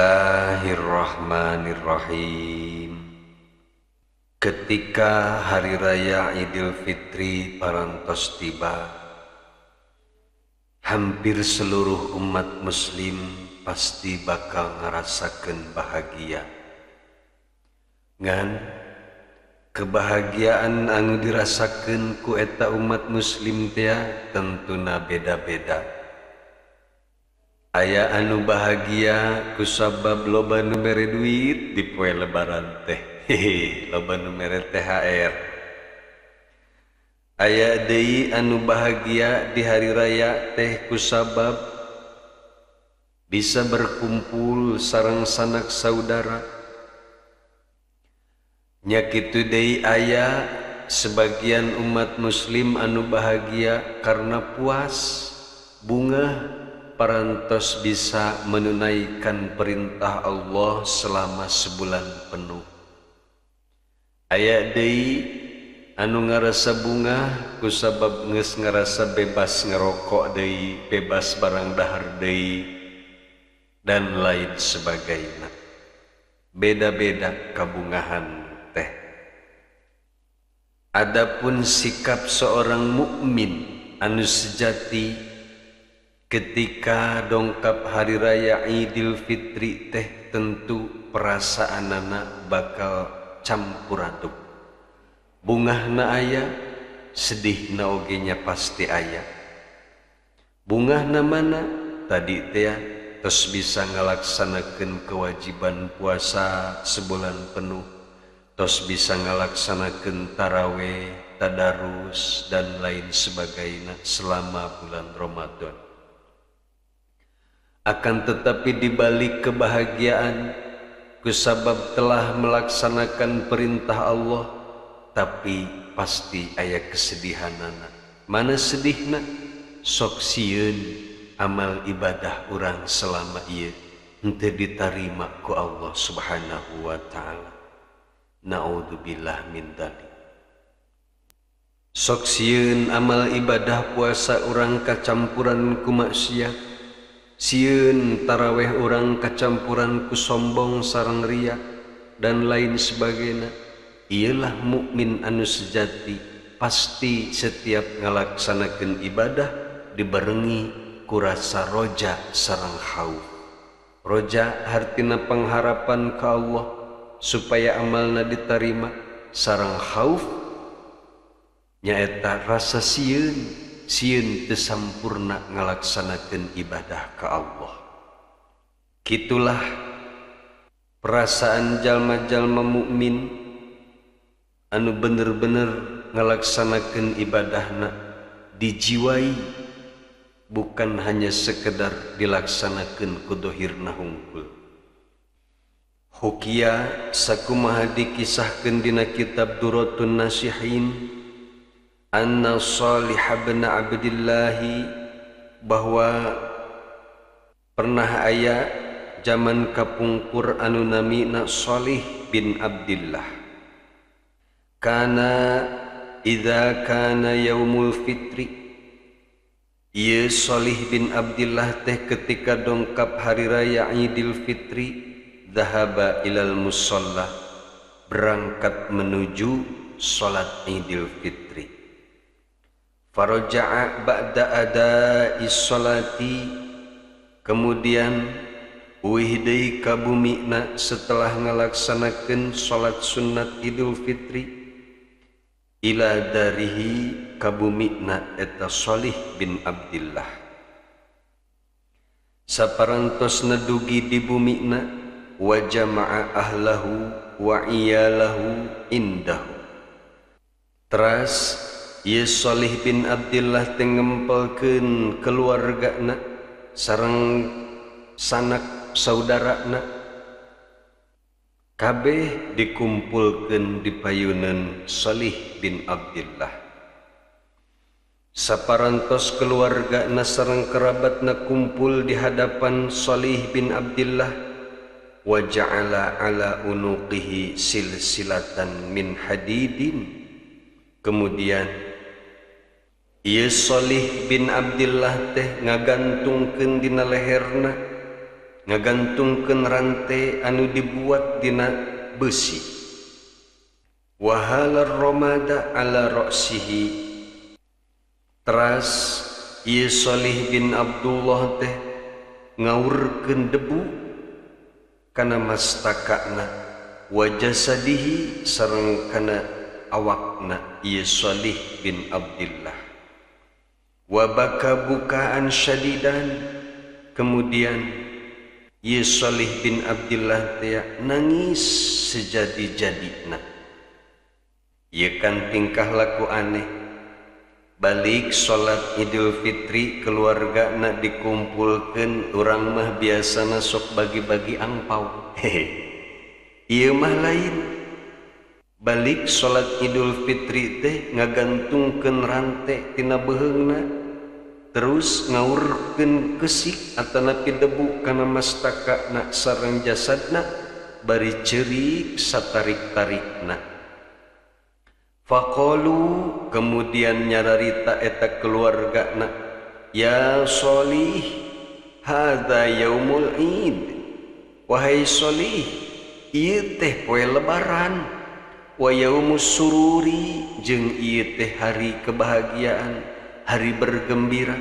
Bismillahirrahmanirrahim. Ketika hari raya Idul Fitri parantos tiba, hampir seluruh umat muslim pasti bakal ngarasakeun bahagia. Ngan kebahagiaan anu dirasakeun ku eta umat muslim teh tentuna beda-beda. Aya anu bahagia kusabab loba nu mere duit di poe lebaran teh, loba nu mere THR. Aya deui anu bahagia di hari raya teh kusabab bisa berkumpul sareng sanak saudara. Nya kitu deui aya sebagian umat muslim anu bahagia karena puas bunga parantos bisa menunaikan perintah Allah selama sebulan penuh. Aya deui anu ngarasa bunga kusabab geus ngarasa bebas ngerokok deui, bebas barang dahar deui, dan lain sebagainya. Beda-beda kabungahan teh. Adapun sikap seorang mukmin anu sejati ketika dongkap hari raya Idul Fitri teh tentu perasaanana bakal campur aduk. Bungahna aya, sedihna oge nya pasti aya. Bungahna mana? Tadi teh tos bisa ngalaksanakeun kewajiban puasa sebulan penuh, tos bisa ngalaksanakeun tarawih, tadarus dan lain sebagainya selama bulan Ramadan. Akan tetapi dibalik kebahagiaan kusabab telah melaksanakan perintah Allah, tapi pasti aya kesedihanana. Mana sedihna? Sok sieun amal ibadah urang selama ieu henteu ditarima ku Allah Subhanahu wa taala. Naudzubillah min dzalik. Sok sieun amal ibadah puasa urang kacampuran ku maksiat. Sieun taraweh orang kacampuran ku sombong sareng ria dan lain sebagainya. Ialah mukmin anu sejati, pasti setiap ngalaksanakeun ibadah dibarengi ku rasa roja sareng khauf. Roja hartina pengharapan ka Allah supaya amalna ditarima, sareng khauf nyaeta rasa sieun teu sampurna ngalaksanakeun ibadah ka Allah. Kitulah perasaan jalma-jalma mukmin anu bener-bener ngalaksanakeun ibadahna dijiwai, bukan hanya sekedar dilaksanakeun ku dohirna hungkul. Hukia sakumaha dikisahkeun dina kitab Duratun Nasihin anna Shalih bin Abdillah, bahwa pernah aya zaman kapungkur anu namina Shalih bin Abdillah. Kana idza kana yaumul fitri, ieu Shalih bin Abdillah teh ketika dongkap hari raya Idul Fitri, dhahaba ilal musalla, berangkat menuju salat Idul Fitri. Faraja'a ba'da ada'is sholati, kemudian uih deui ka bumina setelah ngalaksanakeun salat sunat Idul Fitri, ila darihi ka bumina eta Shalih bin Abdillah. Saparantos nedugi di bumina, wa jama'a ahlahu wa iyalahu indahu. Teras ieu Shalih bin Abdillah teh ngempelkeun keluargana sareng sanak saudarana, kabeh dikumpulkeun di payunan Shalih bin Abdillah. Saparantos keluargana sareng kerabatna kumpul di hadapan Shalih bin Abdillah, wa ja'ala ala unuqihi silsilatan min hadidin. Kemudian ieu Shalih bin Abdillah teh ngagantungkeun dina leherna ngagantungkeun rante anu dibuat dina besi. Wahalar romada ala ra'sihi, teras ieu Shalih bin Abdullah teh ngaurkeun debu kana mastakana wa jasadihi sareng kana awakna ieu Shalih bin Abdullah. Wa baka bukaan syadidan, kemudian ieu Shalih bin Abdullah teh nangis sejadi-jadina. Ieu kan tingkah laku aneh. Balik sholat Idul Fitri keluarga na dikumpulkeun, urang mah biasana sok bagi-bagi angpau. Hehe. Ieu mah lain. Balik sholat Idul Fitri teh ngagantungkeun rante tina beheungna, terus ngaurkeun kesik atanapi debu kana mastakana sareng jasadna, bari ceurik satarik-tarikna. Faqalu, kemudian nyararita eta keluargana, ya Shalih, hadza yaumul Id. Wahai Shalih, ieu teh poe lebaran. Wa yaumus sururi, jeung ieu teh hari kebahagiaan, hari bergembira.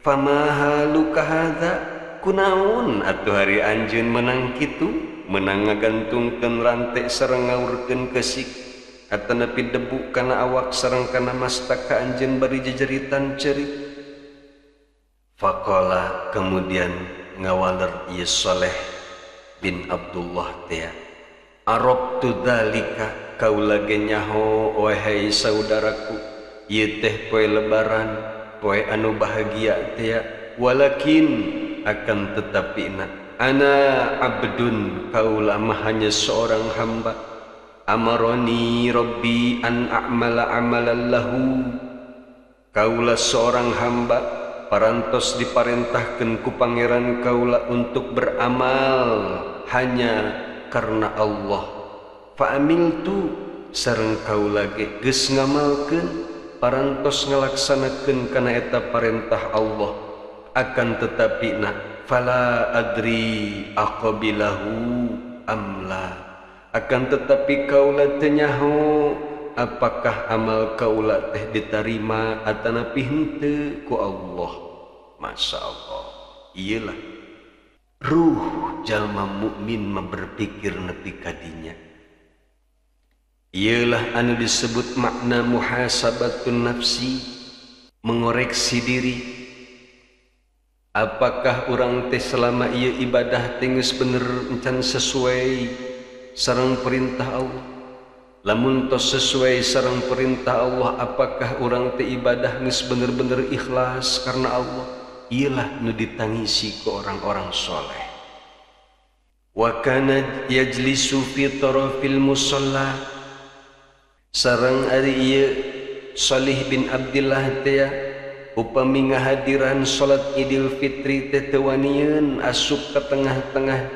Fama haluka hadza, kunaon atuh hari anjeun menang kitu, menang ngagantungkeun rante sareng ngaurkeun kesik atanapi debu kana awak sareng kana mastaka anjeun bari jejeritan ceurik. Faqala, kemudian ngawaler ieu Shalih bin Abdullah teh, arabtu dzalika, kaula ge nyaho wahai saudaraku, ieu teh poe lebaran, poe anu bahagia teh, walakin akan tetapina ana abdun, kaula mah hanya seorang hamba. Amaroni Rabbi an a'mala amalan lahu, kaula seorang hamba parantos diparentahkeun ku pangeran kaula untuk beramal hanya karena Allah. Fa amiltu, sareng kaula ge geus ngamalkeun parantos ngalaksanakeun kana eta parentah Allah. Akan tetapina fala adri aqabilahu amla, akan tetapi kaula teu nyaho apakah amal kaula teh diterima atanapi henteu ku Allah. Masya Allah. Iyalah ruh jalma mukmin mah berpikir nepi ka dinya. Iyalah anu disebut makna muhasabatun nafsi, mengoreksi diri. Apakah urang teh selama ieu ibadah teh geus bener encan sesuai sareng perintah Allah? Lamun tos sesuai sareng perintah Allah, apakah urang teh ibadah geus bener-bener ikhlas karena Allah? Iyalah nu ditangisi ku orang-orang soleh. Wa kana yajlisu fi tarafil musalla, sareng ari ieu Shalih bin Abdullah teh upami ngahadiran salat Idul Fitri teh teu wanieun asup ka tengah-tengah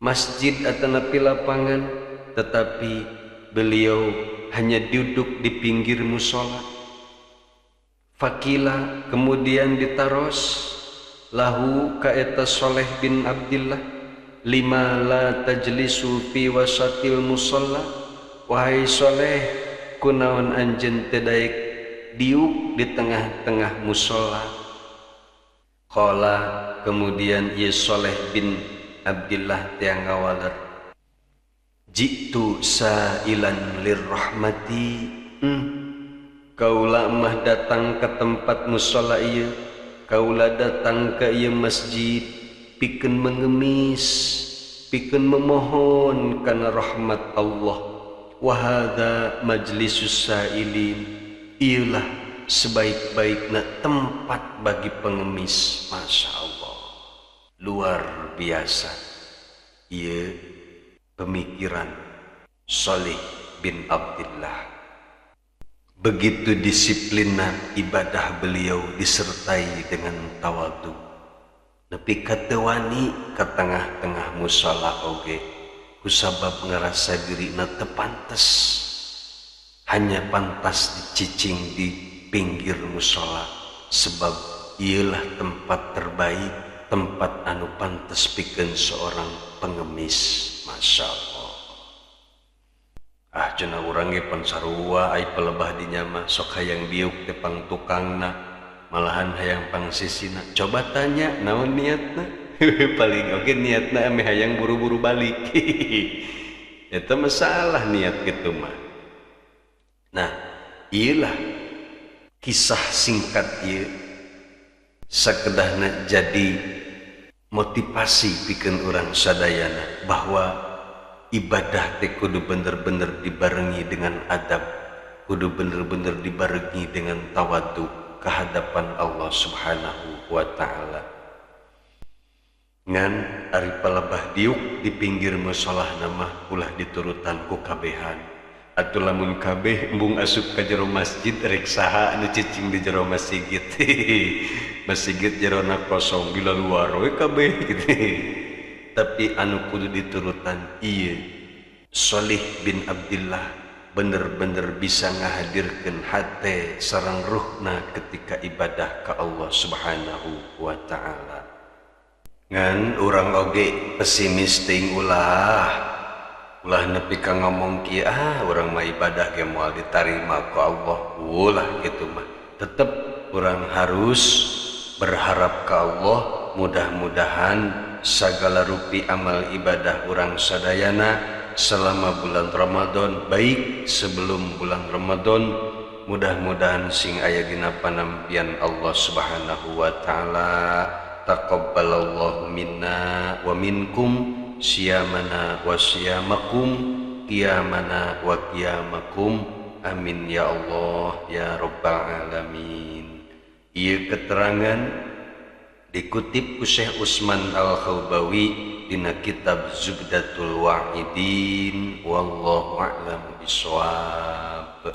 masjid atanapi lapangan, tetapi beliau hanya duduk di pinggir musola. Fakila, kemudian ditaros lahu ka eta Shalih bin Abdullah, lima la tajlisu fi wasatil musola, wahai Shalih, kunaon anjeun teu daek diuk di tengah-tengah musola. Qala, kemudian ieu Shalih bin Abdullah teh ngawaler, jitu sa'ilan lirrahmati, kaula mah datang ke tempat musala ieu, kaula datang ke ieu masjid pikeun mengemis, pikeun memohon kana rahmat Allah. Wa hadza majlisus sa'ilin, ieulah sebaik-baikna tempat bagi pengemis. Masya Allah, luar biasa. Ieu pemikiran Shalih bin Abdullah. Begitu disiplinna ibadah beliau disertai dengan tawadu. Nepi ka teu wani ka tengah-tengah musala oge, kusabab ngarasa dirina teu pantes, hanya pantas dicicing di pinggir musala, sebab ialah tempat terbaik, tempat anu pantes pikeun seorang pengemis. Masya Allah. Cenah urang ge pan sarua ai pelebah dinya mah sok hayang biuk teh pang tukangna, malahan hayang pang sisina. Coba tanya naon niatna. Paling oge niatna ame hayang buru-buru balik. Eta masalah niat kitu mah. Nah, iyalah kisah singkat ieu sakedahna jadi motivasi pikeun urang sadayana bahwa ibadah teh kudu bener-bener dibarengi dengan adab, kudu bener-bener dibarengi dengan tawadhu ke hadapan Allah Subhanahu wa taala. Ngan ari palebah diuk di pinggir musholah nama ulah diturutan ku kabehan. Atuh lamun kabeh embung asup ka jero masjid rek saha anu cicing di jero masjid. Masjid jerona kosong bila luar we kabeh gitu. Tapi anu kudu diturutan ieu Shalih bin Abdillah bener-bener bisa ngahadirkeun hate sareng ruhna ketika ibadah ka Allah Subhanahu wa taala. Ngan urang oge pesimis teuing ulah nepi ka ngomong kieu urang mah ibadah ge moal ditarima ku Allah. Ulah kitu mah tetep urang harus berharap ka Allah mudah-mudahan segala rupi amal ibadah urang sadayana selama bulan Ramadan baik sebelum bulan Ramadan mudah-mudahan sing aya dina panampian Allah Subhanahu wa taala. Taqabbalallahu minna wa minkum siyamana wa siyamakum qiyamana wa qiyamakum amin ya Allah ya rabbal alamin. Ieu keterangan dikutip ku Syekh Utsman Al-Khawbawi dina kitab Zubdatul Wa'idin wallahu a'lam bishawab.